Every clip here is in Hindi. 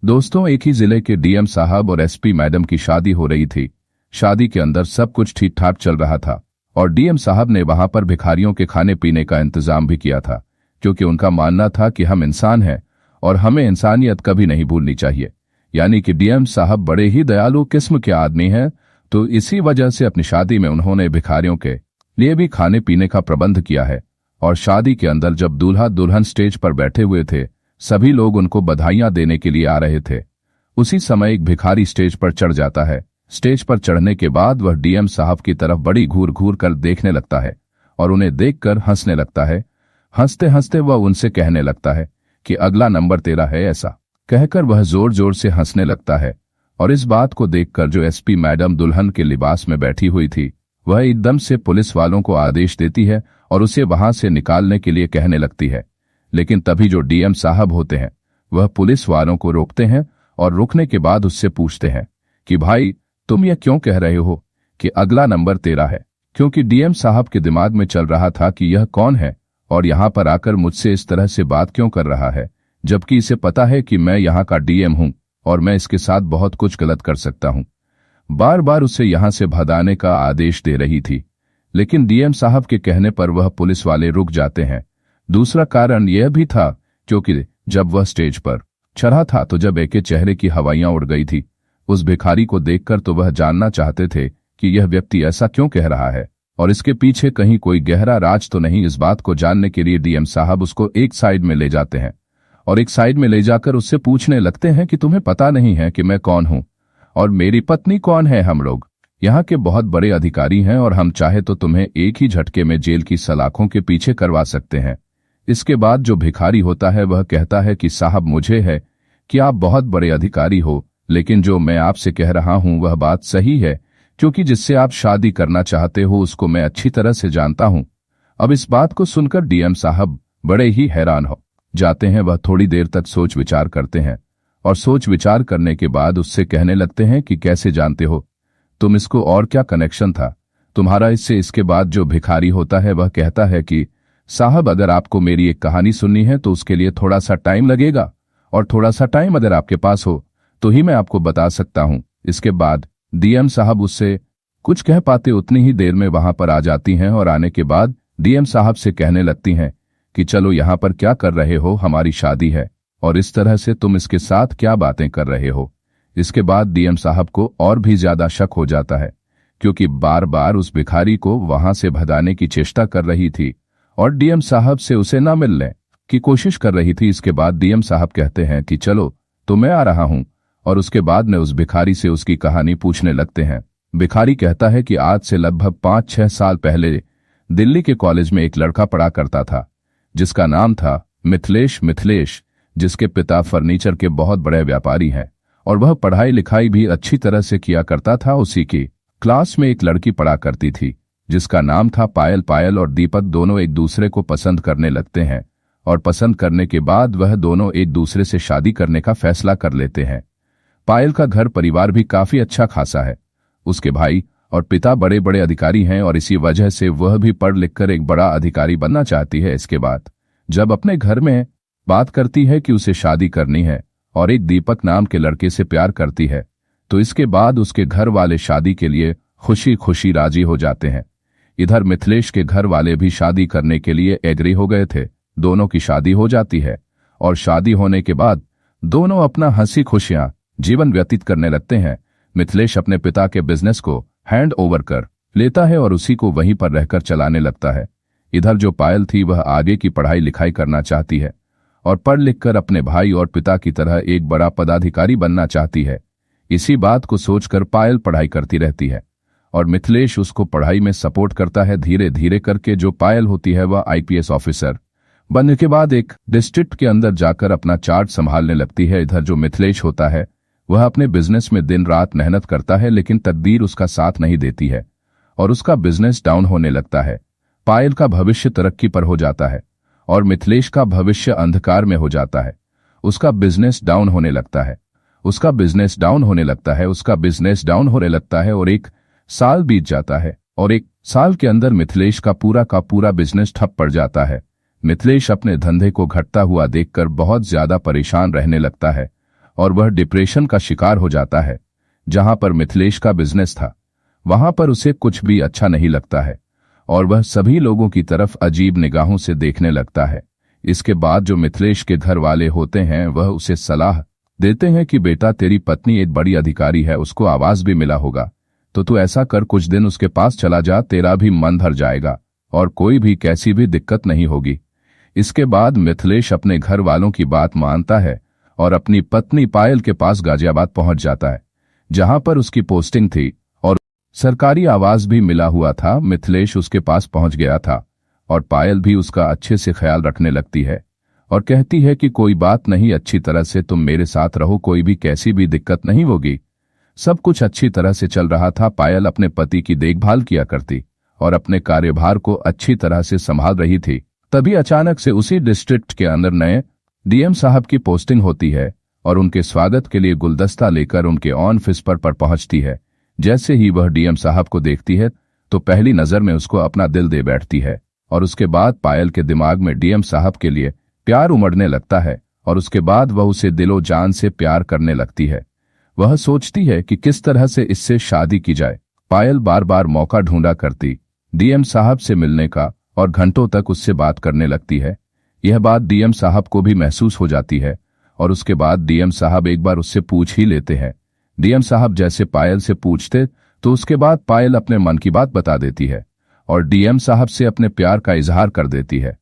दोस्तों, एक ही जिले के डीएम साहब और एसपी मैडम की शादी हो रही थी। शादी के अंदर सब कुछ ठीक ठाक चल रहा था और डीएम साहब ने वहां पर भिखारियों के खाने पीने का इंतजाम भी किया था, क्योंकि उनका मानना था कि हम इंसान हैं और हमें इंसानियत कभी नहीं भूलनी चाहिए। यानी कि डीएम साहब बड़े ही दयालु किस्म के आदमी हैं, तो इसी वजह से अपनी शादी में उन्होंने भिखारियों के लिए भी खाने पीने का प्रबंध किया है। और शादी के अंदर जब दूल्हा दुल्हन स्टेज पर बैठे हुए थे, सभी लोग उनको बधाइयां देने के लिए आ रहे थे। उसी समय एक भिखारी स्टेज पर चढ़ जाता है। स्टेज पर चढ़ने के बाद वह डीएम साहब की तरफ बड़ी घूर घूर कर देखने लगता है और उन्हें देखकर हंसने लगता है। हंसते हंसते वह उनसे कहने लगता है कि अगला नंबर तेरा है। ऐसा कहकर वह जोर जोर से हंसने लगता है। और इस बात को देखकर जो एसपी मैडम दुल्हन के लिबास में बैठी हुई थी, वह एकदम से पुलिस वालों को आदेश देती है और उसे वहां से निकालने के लिए कहने लगती है। लेकिन तभी जो डीएम साहब होते हैं वह पुलिस वालों को रोकते हैं और रोकने के बाद उससे पूछते हैं कि भाई, तुम यह क्यों कह रहे हो कि अगला नंबर तेरा है? क्योंकि डीएम साहब के दिमाग में चल रहा था कि यह कौन है और यहां पर आकर मुझसे इस तरह से बात क्यों कर रहा है, जबकि इसे पता है कि मैं यहां का डीएम हूं और मैं इसके साथ बहुत कुछ गलत कर सकता हूं। बार बार उसे यहां से भगाने का आदेश दे रही थी, लेकिन डीएम साहब के कहने पर वह पुलिस वाले रुक जाते हैं। दूसरा कारण यह भी था क्योंकि जब वह स्टेज पर चढ़ा था तो जब एक चेहरे की हवाइयां उड़ गई थी उस भिखारी को देखकर, तो वह जानना चाहते थे कि यह व्यक्ति ऐसा क्यों कह रहा है और इसके पीछे कहीं कोई गहरा राज तो नहीं। इस बात को जानने के लिए डीएम साहब उसको एक साइड में ले जाते हैं और एक साइड में ले जाकर उससे पूछने लगते हैं कि तुम्हें पता नहीं है कि मैं कौन हूं और मेरी पत्नी कौन है? हम लोग यहाँ के बहुत बड़े अधिकारी हैं और हम चाहे तो तुम्हें एक ही झटके में जेल की सलाखों के पीछे करवा सकते हैं। इसके बाद जो भिखारी होता है वह कहता है कि साहब, मुझे है कि आप बहुत बड़े अधिकारी हो, लेकिन जो मैं आपसे कह रहा हूं वह बात सही है, क्योंकि जिससे आप शादी करना चाहते हो उसको मैं अच्छी तरह से जानता हूं। अब इस बात को सुनकर डीएम साहब बड़े ही हैरान हो जाते हैं। वह थोड़ी देर तक सोच विचार करते हैं और सोच विचार करने के बाद उससे कहने लगते हैं कि कैसे जानते हो तुम इसको, और क्या कनेक्शन था तुम्हारा इससे? इसके बाद जो भिखारी होता है वह कहता है कि साहब, अगर आपको मेरी एक कहानी सुननी है तो उसके लिए थोड़ा सा टाइम लगेगा और थोड़ा सा टाइम अगर आपके पास हो तो ही मैं आपको बता सकता हूं। इसके बाद डीएम साहब उससे कुछ कह पाते उतनी ही देर में वहां पर आ जाती हैं और आने के बाद डीएम साहब से कहने लगती हैं कि चलो, यहां पर क्या कर रहे हो? हमारी शादी है और इस तरह से तुम इसके साथ क्या बातें कर रहे हो? इसके बाद डीएम साहब को और भी ज्यादा शक हो जाता है, क्योंकि बार बार उस भिखारी को वहां से भगाने की चेष्टा कर रही थी और डीएम साहब से उसे न मिलने की कोशिश कर रही थी। इसके बाद डीएम साहब कहते हैं कि चलो, तो मैं आ रहा हूं, और उसके बाद में उस भिखारी से उसकी कहानी पूछने लगते हैं। भिखारी कहता है कि आज से लगभग 5-6 साल पहले दिल्ली के कॉलेज में एक लड़का पढ़ा करता था जिसका नाम था मिथिलेश, जिसके पिता फर्नीचर के बहुत बड़े व्यापारी हैं और वह पढ़ाई लिखाई भी अच्छी तरह से किया करता था। उसी की क्लास में एक लड़की पढ़ा करती थी जिसका नाम था पायल और दीपक दोनों एक दूसरे को पसंद करने लगते हैं और पसंद करने के बाद वह दोनों एक दूसरे से शादी करने का फैसला कर लेते हैं। पायल का घर परिवार भी काफी अच्छा खासा है। उसके भाई और पिता बड़े बड़े अधिकारी हैं और इसी वजह से वह भी पढ़ लिख कर एक बड़ा अधिकारी बनना चाहती है। इसके बाद जब अपने घर में बात करती है कि उसे शादी करनी है और एक दीपक नाम के लड़के से प्यार करती है, तो इसके बाद उसके घर वाले शादी के लिए खुशी खुशी राजी हो जाते हैं। इधर मिथिलेश के घर वाले भी शादी करने के लिए एग्री हो गए थे। दोनों की शादी हो जाती है और शादी होने के बाद दोनों अपना हंसी खुशियां जीवन व्यतीत करने लगते हैं। मिथिलेश अपने पिता के बिजनेस को हैंड ओवर कर लेता है और उसी को वहीं पर रहकर चलाने लगता है। इधर जो पायल थी वह आगे की पढ़ाई लिखाई करना चाहती है और पढ़ लिख कर अपने भाई और पिता की तरह एक बड़ा पदाधिकारी बनना चाहती है। इसी बात को सोचकर पायल पढ़ाई करती रहती है और मिथिलेश उसको पढ़ाई में सपोर्ट करता है। धीरे धीरे करके जो पायल होती है वह आईपीएस ऑफिसर बनने के बाद एक डिस्ट्रिक्ट के अंदर जाकर अपना चार्ट संभालने लगती है। इधर जो मिथिलेश होता है वह अपने बिजनेस में दिन रात मेहनत करता है, लेकिन तकदीर उसका साथ नहीं देती है और उसका बिजनेस डाउन होने लगता है। पायल का भविष्य तरक्की पर हो जाता है और मिथिलेश का भविष्य अंधकार में हो जाता है। उसका बिजनेस डाउन होने लगता है और एक साल बीत जाता है और एक साल के अंदर मिथिलेश का पूरा बिजनेस ठप पड़ जाता है। मिथिलेश अपने धंधे को घटता हुआ देखकर बहुत ज्यादा परेशान रहने लगता है और वह डिप्रेशन का शिकार हो जाता है। जहां पर मिथिलेश का बिजनेस था वहां पर उसे कुछ भी अच्छा नहीं लगता है और वह सभी लोगों की तरफ अजीब निगाहों से देखने लगता है। इसके बाद जो मिथिलेश के घर वाले होते हैं वह उसे सलाह देते हैं कि बेटा, तेरी पत्नी एक बड़ी अधिकारी है, उसको आवाज भी मिला होगा, तो तू ऐसा कर, कुछ दिन उसके पास चला जा, तेरा भी मन भर जाएगा और कोई भी कैसी भी दिक्कत नहीं होगी। इसके बाद मिथिलेश अपने घर वालों की बात मानता है और अपनी पत्नी पायल के पास गाजियाबाद पहुंच जाता है, जहां पर उसकी पोस्टिंग थी और सरकारी आवास भी मिला हुआ था। मिथिलेश उसके पास पहुंच गया था और पायल भी उसका अच्छे से ख्याल रखने लगती है और कहती है कि कोई बात नहीं, अच्छी तरह से तुम मेरे साथ रहो, कोई भी कैसी भी दिक्कत नहीं होगी। सब कुछ अच्छी तरह से चल रहा था। पायल अपने पति की देखभाल किया करती और अपने कार्यभार को अच्छी तरह से संभाल रही थी। तभी अचानक से उसी डिस्ट्रिक्ट के अंदर नए डीएम साहब की पोस्टिंग होती है और उनके स्वागत के लिए गुलदस्ता लेकर उनके ऑफिस पर पहुंचती है। जैसे ही वह डीएम साहब को देखती है तो पहली नजर में उसको अपना दिल दे बैठती है और उसके बाद पायल के दिमाग में डीएम साहब के लिए प्यार उमड़ने लगता है और उसके बाद वह उसे दिलो जान से प्यार करने लगती है। वह सोचती है कि किस तरह से इससे शादी की जाए। पायल बार बार मौका ढूंढा करती डीएम साहब से मिलने का और घंटों तक उससे बात करने लगती है। यह बात डीएम साहब को भी महसूस हो जाती है और उसके बाद डीएम साहब एक बार उससे पूछ ही लेते हैं। डीएम साहब जैसे पायल से पूछते तो उसके बाद पायल अपने मन की बात बता देती है और डीएम साहब से अपने प्यार का इजहार कर देती है।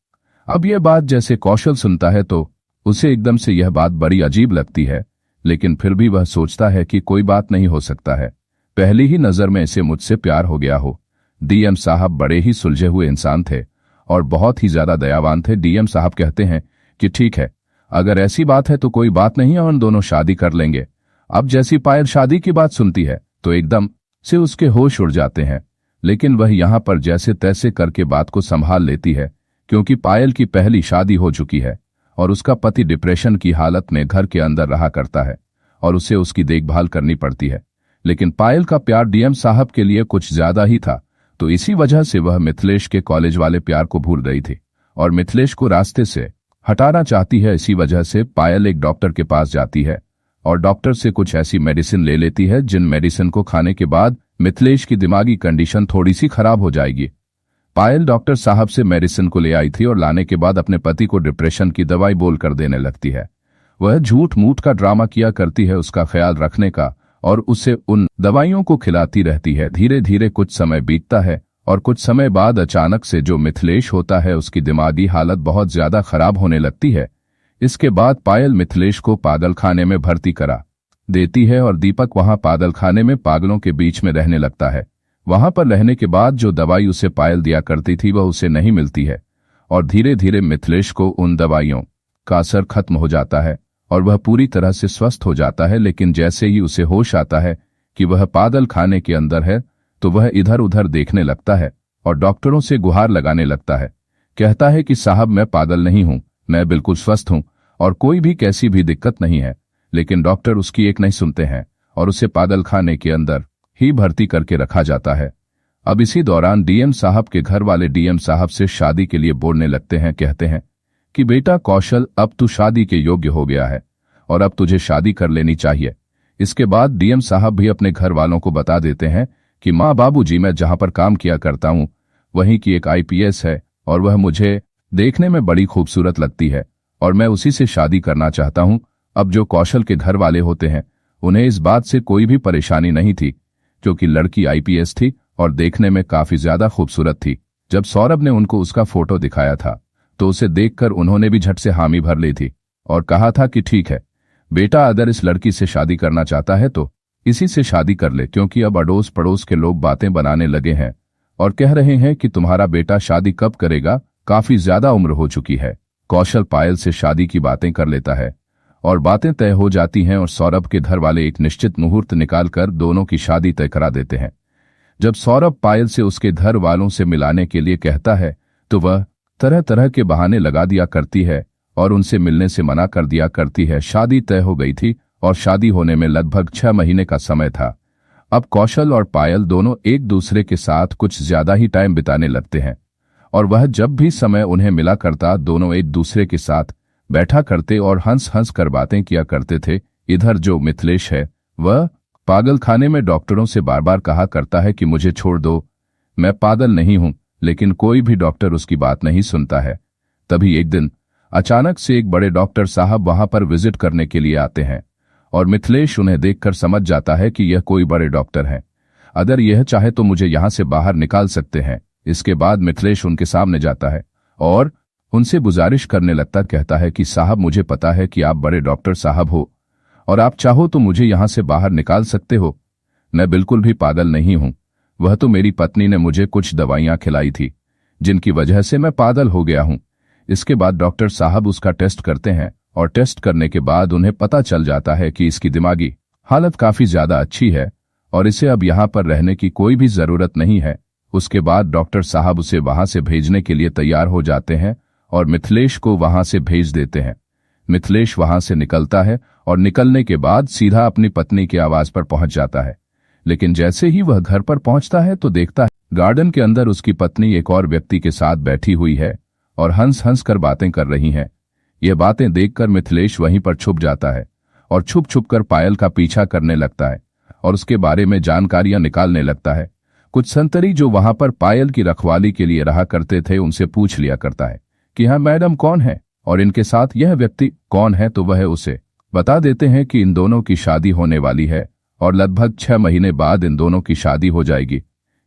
अब यह बात जैसे कौशल सुनता है तो उसे एकदम से यह बात बड़ी अजीब लगती है, लेकिन फिर भी वह सोचता है कि कोई बात नहीं हो सकता है, पहली ही नजर में इसे मुझसे प्यार हो गया हो। डीएम साहब बड़े ही सुलझे हुए इंसान थे और बहुत ही ज्यादा दयावान थे। डीएम साहब कहते हैं कि ठीक है, अगर ऐसी बात है तो कोई बात नहीं, हम दोनों शादी कर लेंगे। अब जैसी पायल शादी की बात सुनती है तो एकदम से उसके होश उड़ जाते हैं, लेकिन वह यहां पर जैसे तैसे करके बात को संभाल लेती है, क्योंकि पायल की पहली शादी हो चुकी है और उसका पति डिप्रेशन की हालत में घर के अंदर रहा करता है और उसे उसकी देखभाल करनी पड़ती है। लेकिन पायल का प्यार डीएम साहब के लिए कुछ ज्यादा ही था, तो इसी वजह से वह मिथिलेश के कॉलेज वाले प्यार को भूल रही थी और मिथिलेश को रास्ते से हटाना चाहती है। इसी वजह से पायल एक डॉक्टर के पास जाती है और डॉक्टर से कुछ ऐसी मेडिसिन ले लेती है जिन मेडिसिन को खाने के बाद मिथिलेश की दिमागी कंडीशन थोड़ी सी खराब हो जाएगी। पायल डॉक्टर साहब से मेडिसिन को ले आई थी और लाने के बाद अपने पति को डिप्रेशन की दवाई बोलकर देने लगती है। वह झूठ मूठ का ड्रामा किया करती है उसका ख्याल रखने का और उसे उन दवाइयों को खिलाती रहती है। धीरे धीरे कुछ समय बीतता है और कुछ समय बाद अचानक से जो मिथिलेश होता है उसकी दिमागी हालत बहुत ज्यादा खराब होने लगती है। इसके बाद पायल मिथिलेश को पागल खाने में भर्ती करा देती है और दीपक वहां पागल खाने में पागलों के बीच में रहने लगता है। वहां पर रहने के बाद जो दवाई उसे पायल दिया करती थी वह उसे नहीं मिलती है और धीरे धीरे मिथिलेश को उन दवाइयों का असर खत्म हो जाता है और वह पूरी तरह से स्वस्थ हो जाता है। लेकिन जैसे ही उसे होश आता है कि वह पागल खाने के अंदर है तो वह इधर उधर देखने लगता है और डॉक्टरों से गुहार लगाने लगता है। कहता है कि साहब, मैं पागल नहीं हूं, मैं बिल्कुल स्वस्थ हूं और कोई भी कैसी भी दिक्कत नहीं है। लेकिन डॉक्टर उसकी एक नहीं सुनते हैं और उसे पागल खाने के अंदर ही भर्ती करके रखा जाता है। अब इसी दौरान डीएम साहब के घर वाले डीएम साहब से शादी के लिए बोलने लगते हैं। कहते हैं कि बेटा कौशल, अब तू शादी के योग्य हो गया है और अब तुझे शादी कर लेनी चाहिए। इसके बाद डीएम साहब भी अपने घर वालों को बता देते हैं कि माँ बाबूजी, मैं जहां पर काम किया करता हूं वहीं की एक आईपीएस है और वह मुझे देखने में बड़ी खूबसूरत लगती है और मैं उसी से शादी करना चाहता हूं। अब जो कौशल के घर वाले होते हैं उन्हें इस बात से कोई भी परेशानी नहीं थी, क्योंकि लड़की आईपीएस थी और देखने में काफी ज्यादा खूबसूरत थी। जब सौरभ ने उनको उसका फोटो दिखाया था तो उसे देखकर उन्होंने भी झट से हामी भर ली थी और कहा था कि ठीक है बेटा, अगर इस लड़की से शादी करना चाहता है तो इसी से शादी कर ले, क्योंकि अब अड़ोस पड़ोस के लोग बातें बनाने लगे हैं और कह रहे हैं कि तुम्हारा बेटा शादी कब करेगा, काफी ज्यादा उम्र हो चुकी है। कौशल पायल से शादी की बातें कर लेता है और बातें तय हो जाती हैं और सौरभ के घर वाले एक निश्चित मुहूर्त निकालकर दोनों की शादी तय करा देते हैं। जब सौरभ पायल से उसके घर वालों से मिलाने के लिए कहता है तो वह तरह तरह के बहाने लगा दिया करती है और उनसे मिलने से मना कर दिया करती है। शादी तय हो गई थी और शादी होने में लगभग 6 महीने का समय था। अब कौशल और पायल दोनों एक दूसरे के साथ कुछ ज्यादा ही टाइम बिताने लगते हैं और वह जब भी समय उन्हें मिला करता दोनों एक दूसरे के साथ बैठा करते और हंस हंस कर बातें किया करते थे। इधर जो मिथिलेश है वह पागल खाने में डॉक्टरों से बार बार कहा करता है कि मुझे छोड़ दो, मैं पागल नहीं हूं, लेकिन कोई भी डॉक्टर उसकी बात नहीं सुनता है। तभी एक दिन अचानक से एक बड़े डॉक्टर साहब वहां पर विजिट करने के लिए आते हैं और मिथिलेश उन्हें देखकर समझ जाता है कि यह कोई बड़े डॉक्टर हैं। अगर यह चाहे तो मुझे यहां से बाहर निकाल सकते हैं। इसके बाद मिथिलेश उनके सामने जाता है और उनसे गुजारिश करने लगता, कहता है कि साहब मुझे पता है कि आप बड़े डॉक्टर साहब हो और आप चाहो तो मुझे यहां से बाहर निकाल सकते हो। मैं बिल्कुल भी पागल नहीं हूं, वह तो मेरी पत्नी ने मुझे कुछ दवाइयां खिलाई थी जिनकी वजह से मैं पागल हो गया हूं। इसके बाद डॉक्टर साहब उसका टेस्ट करते हैं और टेस्ट करने के बाद उन्हें पता चल जाता है कि इसकी दिमागी हालत काफी ज्यादा अच्छी है और इसे अब यहां पर रहने की कोई भी जरूरत नहीं है। उसके बाद डॉक्टर साहब उसे वहां से भेजने के लिए तैयार हो जाते हैं और मिथिलेश को वहां से भेज देते हैं। मिथिलेश वहां से निकलता है और निकलने के बाद सीधा अपनी पत्नी के आवास पर पहुंच जाता है। लेकिन जैसे ही वह घर पर पहुंचता है तो देखता है गार्डन के अंदर उसकी पत्नी एक और व्यक्ति के साथ बैठी हुई है और हंस हंस कर बातें कर रही हैं। यह बातें देखकर मिथिलेश वहीं पर छुप जाता है और छुप छुप कर पायल का पीछा करने लगता है और उसके बारे में जानकारियां निकालने लगता है। कुछ संतरी जो वहां पर पायल की रखवाली के लिए रहा करते थे उनसे पूछ लिया करता है कि हाँ मैडम कौन है और इनके साथ यह व्यक्ति कौन है, तो वह उसे बता देते हैं कि इन दोनों की शादी होने वाली है और लगभग 6 महीने बाद इन दोनों की शादी हो जाएगी।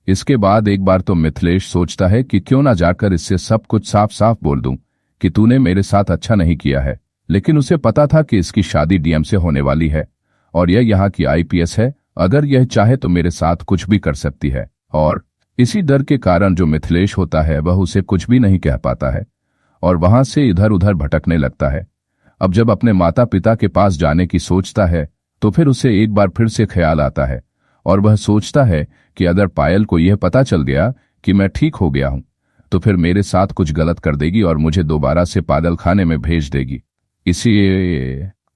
इसके बाद एक बार तो मिथिलेश सोचता है कि क्यों ना जाकर इससे सब कुछ साफ साफ बोल दूं कि तूने मेरे साथ अच्छा नहीं किया है। लेकिन उसे पता था कि इसकी शादी डीएम से होने वाली है और यह यहाँ की आईपीएस है, अगर यह चाहे तो मेरे साथ कुछ भी कर सकती है। और इसी डर के कारण जो मिथिलेश होता है वह उसे कुछ भी नहीं कह पाता है और वहां से इधर उधर भटकने लगता है। अब जब अपने माता पिता के पास जाने की सोचता है तो फिर उसे एक बार फिर से ख्याल आता है और वह सोचता है कि अगर पायल को यह पता चल गया कि मैं ठीक हो गया हूं तो फिर मेरे साथ कुछ गलत कर देगी और मुझे दोबारा से पागल खाने में भेज देगी। इसी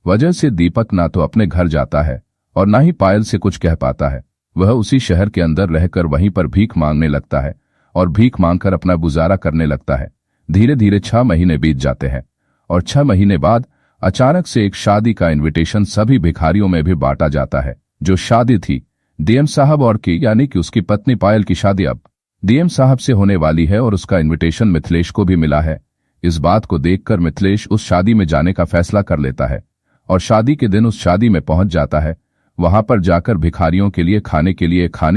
वजह से दीपक ना तो अपने घर जाता है और ना ही पायल से कुछ कह पाता है। वह उसी शहर के अंदर रहकर वहीं पर भीख मांगने लगता है और भीख मांगकर अपना गुजारा करने लगता है। धीरे धीरे 6 महीने बीत जाते हैं और 6 महीने बाद अचानक से एक शादी का इनविटेशन सभी भिखारियों में भी बांटा जाता है। जो शादी थी डीएम साहब और की यानी कि उसकी पत्नी पायल की शादी अब डीएम साहब से होने वाली है और उसका इनविटेशन मिथिलेश को भी मिला है। इस बात को देखकर मिथिलेश उस शादी में जाने का फैसला कर लेता है और शादी के दिन उस शादी में पहुंच जाता है। वहां पर जाकर भिखारियों के लिए खाने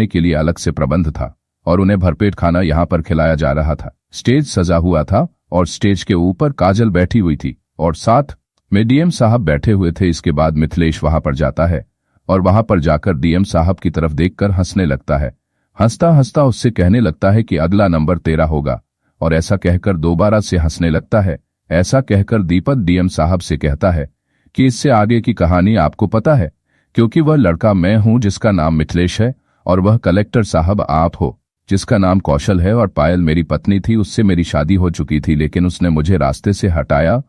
के लिए अलग से प्रबंध था और उन्हें भरपेट खाना यहां पर खिलाया जा रहा था। स्टेज सजा हुआ था और स्टेज के ऊपर काजल बैठी हुई थी और साथ में डीएम साहब बैठे हुए थे। इसके बाद मिथिलेश वहां पर जाता है और वहां पर जाकर डीएम साहब की तरफ देखकर हंसने लगता है। हंसता हंसता उससे कहने लगता है कि अगला नंबर तेरा होगा और ऐसा कहकर दोबारा से हंसने लगता है। ऐसा कहकर दीपक डीएम साहब से कहता है कि इससे आगे की कहानी आपको पता है, क्योंकि वह लड़का मैं हूं जिसका नाम मिथिलेश है और वह कलेक्टर साहब आप हो जिसका नाम कौशल है और पायल मेरी पत्नी थी, उससे मेरी शादी हो चुकी थी लेकिन उसने मुझे रास्ते से हटाया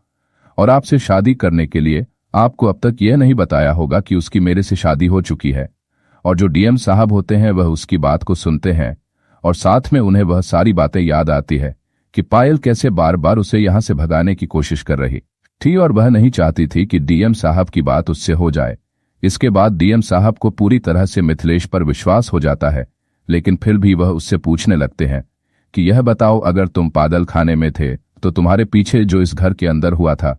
और आपसे शादी करने के लिए आपको अब तक यह नहीं बताया होगा कि उसकी मेरे से शादी हो चुकी है। और जो डीएम साहब होते हैं वह उसकी बात को सुनते हैं और साथ में उन्हें वह सारी बातें याद आती है कि पायल कैसे बार बार उसे यहां से भगाने की कोशिश कर रही थी और वह नहीं चाहती थी कि डीएम साहब की बात उससे हो जाए। इसके बाद डीएम साहब को पूरी तरह से मिथिलेश पर विश्वास हो जाता है, लेकिन फिर भी वह उससे पूछने लगते हैं कि यह बताओ अगर तुम पागल खाने में थे तो तुम्हारे पीछे जो इस घर के अंदर हुआ था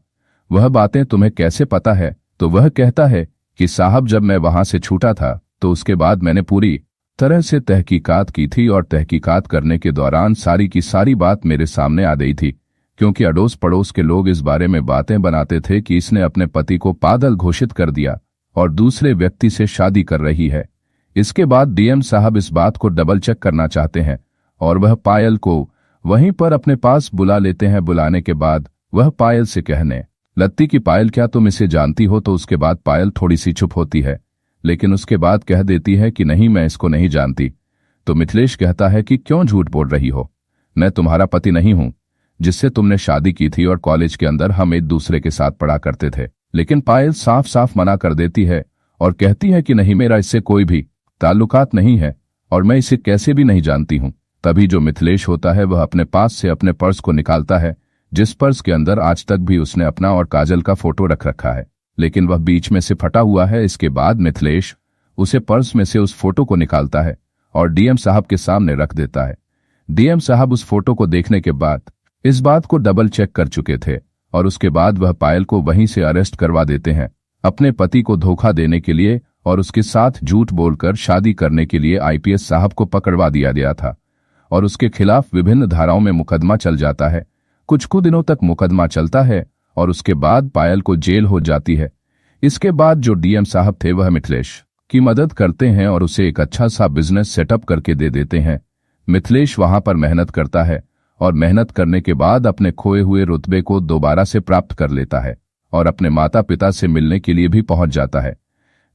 वह बातें तुम्हें कैसे पता है। तो वह कहता है कि साहब जब मैं वहां से छूटा था तो उसके बाद मैंने पूरी तरह से तहकीकात की थी और तहकीकात करने के दौरान सारी की सारी बात मेरे सामने आ गई थी, क्योंकि अड़ोस पड़ोस के लोग इस बारे में बातें बनाते थे कि इसने अपने पति को पागल घोषित कर दिया और दूसरे व्यक्ति से शादी कर रही है। इसके बाद डीएम साहब इस बात को डबल चेक करना चाहते हैं और वह पायल को वहीं पर अपने पास बुला लेते हैं। बुलाने के बाद वह पायल से कहने लगती कि पायल क्या तुम इसे जानती हो। तो उसके बाद पायल थोड़ी सी चुप होती है लेकिन उसके बाद कह देती है कि नहीं मैं इसको नहीं जानती। तो मिथिलेश कहता है कि क्यों झूठ बोल रही हो, मैं तुम्हारा पति नहीं हूं जिससे तुमने शादी की थी और कॉलेज के अंदर हम एक दूसरे के साथ पढ़ा करते थे। लेकिन पायल साफ साफ मना कर देती है और कहती है कि नहीं मेरा इससे कोई भी ताल्लुकात नहीं है और मैं इसे कैसे भी नहीं जानती हूं। तभी जो मिथिलेश होता है वह अपने पास से अपने पर्स को निकालता है जिस पर्स के अंदर आज तक भी उसने अपना और काजल का फोटो रख रखा है। लेकिन वह बीच में से फटा हुआ है। इसके बाद मिथिलेश उसे पर्स में से उस फोटो को निकालता है और डीएम साहब के सामने रख देता है। डीएम साहब उस फोटो को देखने के बाद इस बात को डबल चेक कर चुके थे और उसके बाद वह पायल को वहीं से अरेस्ट करवा देते हैं। अपने पति को धोखा देने के लिए और उसके साथ झूठ बोलकर शादी करने के लिए आईपीएस साहब को पकड़वा दिया गया था और उसके खिलाफ विभिन्न धाराओं में मुकदमा चल जाता है। कुछ दिनों तक मुकदमा चलता है और उसके बाद पायल को जेल हो जाती है। इसके बाद जो डीएम साहब थे वह मिथिलेश की मदद करते हैं और उसे एक अच्छा सा बिजनेस सेटअप करके दे देते हैं। मिथिलेश वहां पर मेहनत करता है और मेहनत करने के बाद अपने खोए हुए रुतबे को दोबारा से प्राप्त कर लेता है और अपने माता पिता से मिलने के लिए भी पहुंच जाता है।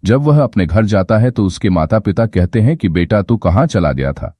जब वह अपने घर जाता है तो उसके माता पिता कहते हैं कि बेटा तू कहाँ चला गया था?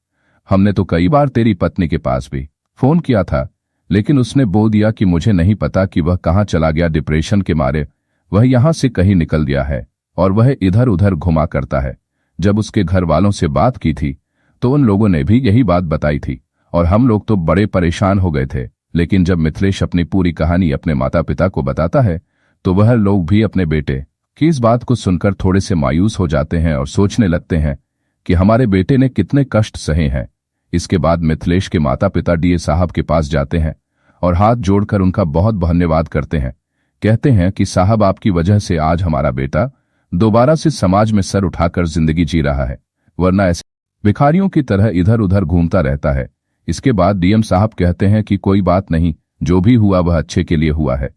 हमने तो कई बार तेरी पत्नी के पास भी फोन किया था, लेकिन उसने बोल दिया कि मुझे नहीं पता कि वह कहाँ चला गया। डिप्रेशन के मारे वह यहां से कहीं निकल गया है और वह इधर उधर घुमा करता है। जब उसके घर वालों से बात की थी तो उन लोगों ने भी यही बात बताई थी और हम लोग तो बड़े परेशान हो गए थे। लेकिन जब मिथिलेश अपनी पूरी कहानी अपने माता पिता को बताता है तो वह लोग भी अपने बेटे की इस बात को सुनकर थोड़े से मायूस हो जाते हैं और सोचने लगते हैं कि हमारे बेटे ने कितने कष्ट सहे हैं। इसके बाद मिथिलेश के माता पिता डीए साहब के पास जाते हैं और हाथ जोड़कर उनका बहुत धन्यवाद करते हैं। कहते हैं कि साहब आपकी वजह से आज हमारा बेटा दोबारा से समाज में सर उठाकर जिंदगी जी रहा है, वरना ऐसे भिखारियों की तरह इधर उधर घूमता रहता है। इसके बाद डीएम साहब कहते हैं कि कोई बात नहीं, जो भी हुआ वह अच्छे के लिए हुआ है।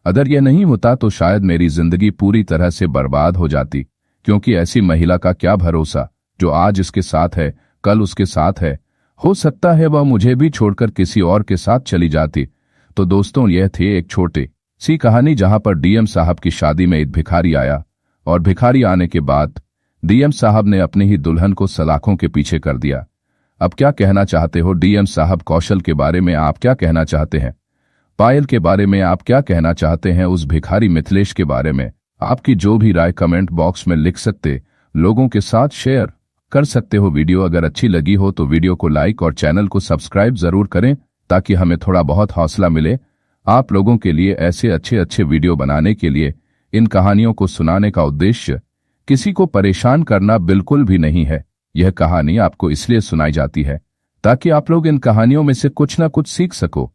अगर यह नहीं होता तो शायद मेरी जिंदगी पूरी तरह से बर्बाद हो जाती, क्योंकि ऐसी महिला का क्या भरोसा जो आज इसके साथ है कल उसके साथ है। हो सकता है वह मुझे भी छोड़कर किसी और के साथ चली जाती। तो दोस्तों, यह थी एक छोटी सी कहानी जहां पर डीएम साहब की शादी में एक भिखारी आया और भिखारी आने के बाद डीएम साहब ने अपनी ही दुल्हन को सलाखों के पीछे कर दिया। अब क्या कहना चाहते हो डीएम साहब? कौशल के बारे में आप क्या कहना चाहते हैं? पायल के बारे में आप क्या कहना चाहते हैं? उस भिखारी मिथिलेश के बारे में आपकी जो भी राय कमेंट बॉक्स में लिख सकते, लोगों के साथ शेयर कर सकते हो। वीडियो अगर अच्छी लगी हो तो वीडियो को लाइक और चैनल को सब्सक्राइब जरूर करें ताकि हमें थोड़ा बहुत हौसला मिले आप लोगों के लिए ऐसे अच्छे अच्छे वीडियो बनाने के लिए। इन कहानियों को सुनाने का उद्देश्य किसी को परेशान करना बिल्कुल भी नहीं है। यह कहानी आपको इसलिए सुनाई जाती है ताकि आप लोग इन कहानियों में से कुछ न कुछ सीख सको।